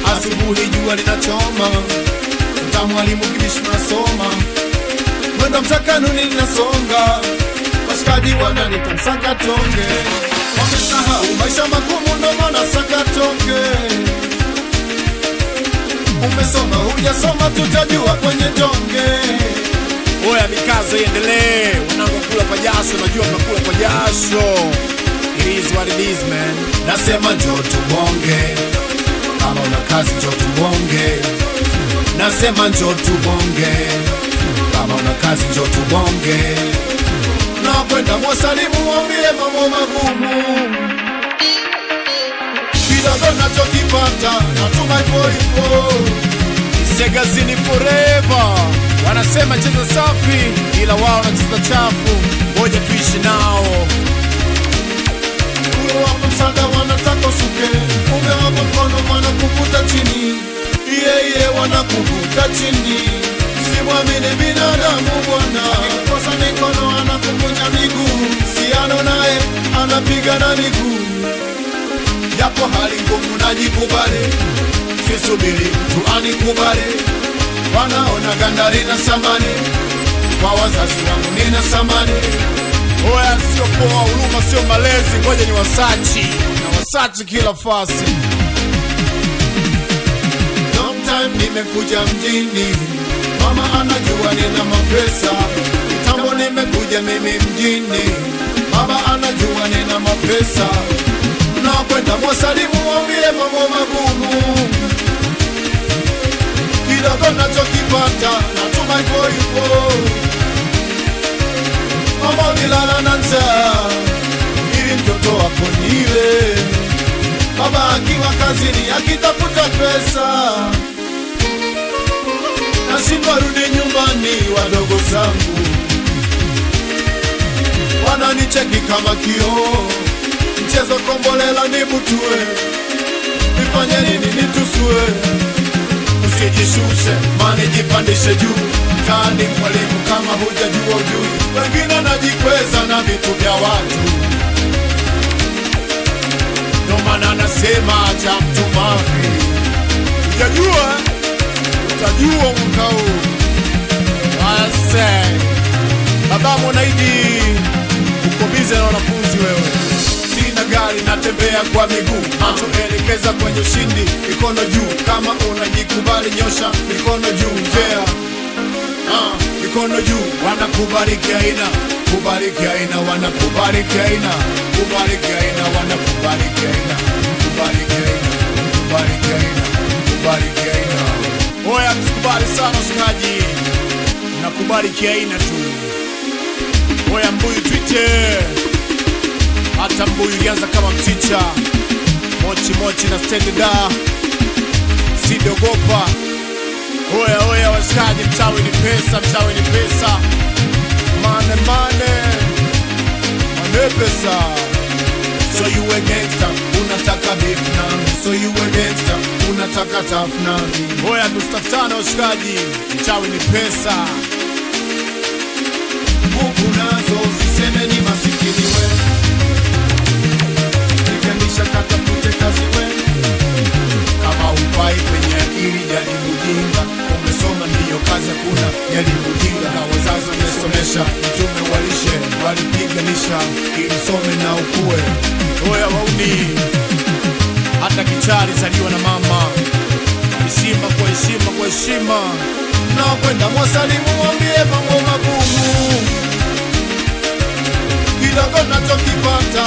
Asubuhi jua linachoma, mwalimu kibishi nasoma, mwendo msakanuni linasonga, washikaji wananipa msakatonge, wamesahau maisha magumu ndo maana sakatonge. Umesoma hujasoma tutajua kwenye tonge. Oya mikazo iendelee, unangokula kwa jasho, najua mnakula kwa jasho. It is what it is man. Nasema njoo tubonge, kama una kazi njoo tubonge. Nasema njoo tubonge, kama una kazi njoo tubonge. Nakwenda mwasalimu wambie mambo magumu, kidogo nachokipata natuma ipo ipo. Segazini forever, wanasema cheza safi, ila wao wanacheza chafu, ngoja tuishi nao. Wapa msada wanataka ushuke, umewapa mkono wanakuvuta chini. Iye wanakuvuta chini, simwamini binadamu bwana. Akikukosa mikono anakukunja miguu, siano naye anapiga na miguu. Yapo hali ngumu najikubali, sisubiri mtu anikubali. Wanaona gandari na samani, kwa wazazi wangu nina samani. Oya sio poa, huruma sio malezi, ngoja ni wasachi na wasachi kila fasi. Long time nimekuja mjini, mama anajua nina mapesa. Kitambo nimekuja mimi mjini, baba anajua nina mapesa. Nakwenda mwasalimu wambie mambo magumu, kidogo nachokipata natuma ipo ipo. Mama nilala na njaa, ili mtoto wako nile. Baba akiwa kazini akitafuta pesa, nashindwa rudi nyumbani. Wadogo zangu wananicheki kama kioo, mchezo kombolela nibutue. Nifanye nini nitusue? Usijishushe mani jipandishe juu, tani mwalimu kama hujajua ujui. Wengine najikweza na vitu vya watu, ndo maana nasema acha mtu mafi. Hujajua, utajua mwaka huu. Wase baba Mwanaidi, uko bize na wanafunzi wewe. Sina gari natembea kwa miguu, macho elekeza kwenye ushindi, mikono juu. Kama unajikubali nyosha mikono juu, yeah. Mikono juu, wanakubariki aina, kubariki aina, wanakubariki aina, kubariki aina, wanakubariki aina, kubariki aina, kubariki aina, kubariki aina. Oya msikubali sana usikaji, nakubariki aina tu. Oya mbuyu twite, hata mbuyu ilianza kama mchicha. Mochi mochi na stendi da, sidogopa. Oya washikaji, mchawi ni pesa, mchawi ni pesa. Mane pesa. So you a gangster, unataka beef nami. So you a gangster, unataka tough nami. Oya tustafutane washikaji, mchawi ni pesa. Mungu nazo usiseme ni masikini we, nikendisha katafute kazi we. Kama ufai kwenye akili jaribu jinga, umesoma ndiyo kazi hakuna jaribu jinga. Na wazazi wamesomesha, mtume walishe, walipiganisha ili some na ukue. Oya wauni, hata kichari zaliwa na mama. Heshima kwa heshima kwa heshima. Nakwenda mwasalimu wambie mambo magumu, kidogo nachokipata